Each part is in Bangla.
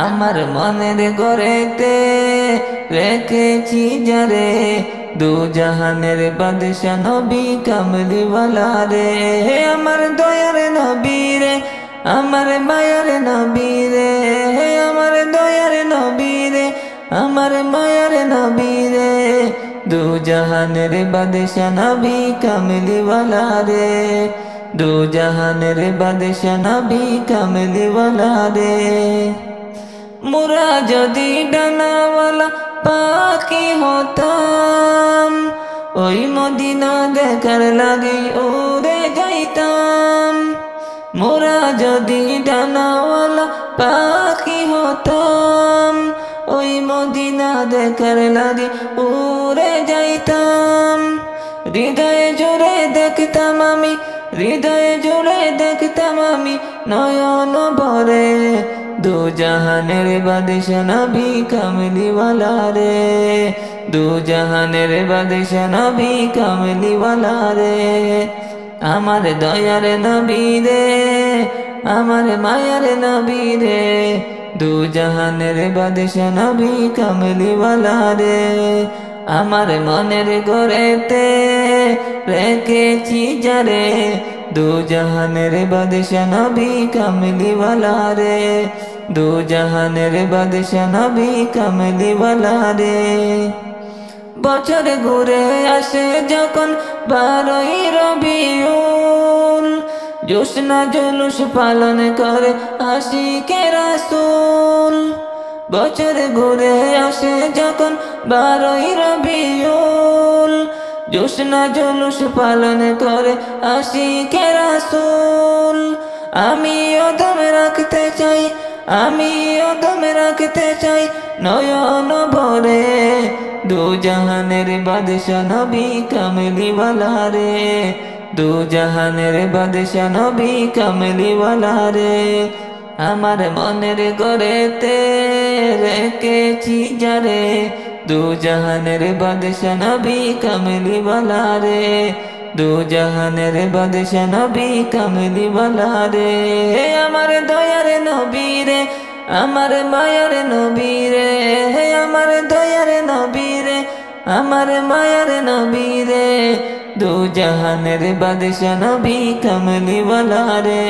আমার মনের ঘরেতে রেখেছি যারে দু জাহানের বাদশা নবী কামলিওয়ালা রে আমার দয়ার নবী রে আমার মায়ার নবী রে আমার দয়ার নবী রে আমার মায়ার নবী রে দু জাহানের বাদশা নবী কামলিওয়ালা রে দু জাহানের বাদশা নবী কামলিওয়ালা রে মোরা যদি ডানাওয়ালা পাখি হতাম ওই মদিনা দেখার লাগে উড়ে যাইতাম মোরা যদি ডানাওয়ালা পাখি হতাম ওই মদিনা দেখার লাগে উড়ে যাইতাম হৃদয়ে জুড়ে দেখতাম আমি হৃদয়ে জুড়ে দেখতাম আমি নয়ন ভরে দু জাহানের বাদশা নবী কামলিওয়ালা রে দু জাহানের বাদশা নবী কামলিওয়ালা রে আমার দয়ার নবী রে আমার মায়ার নবী রে দু জাহানের বাদশা নবী কামলিওয়ালা রে আমার মনের ঘরেতে রেখেছি যারে দু জাহানের বাদশা নবী কামলিওয়ালা রে দু জাহানের বাদশা নবী কামলিওয়ালা রে বছর ঘুরে আসে যখন 12ই রবিউল জোছনা জুলুস পালন করে আশিকে রাসূল বছর ঘুরে আসে যখন 12ই রবিউল জোছনা জুলুস পালন করে আশিকে রাসূল আমি অদম রাখতে চাই আমি অদম রাখতে চাই নয়ন ভরে দু জাহানের বাদশা নবী কামলিওয়ালা রে দু জাহানের বাদশা নবী কামলিওয়ালা রে আমার মনের ঘরেতে রেখেছি যারে দু জাহানের বাদশা নবী কামলিওয়ালা রে দু জাহানের বাদশা নবী কামলিওয়ালা রে আমার দয়ার নবী রে আমার মায়ার নবী রে আমার দয়ার নবী রে আমার মায়ার নবী রে দু জাহানের বাদশা নবী কামলিওয়ালা রে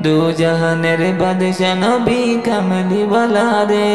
দু জাহানের বাদশা নবী কামলিওয়ালা রে।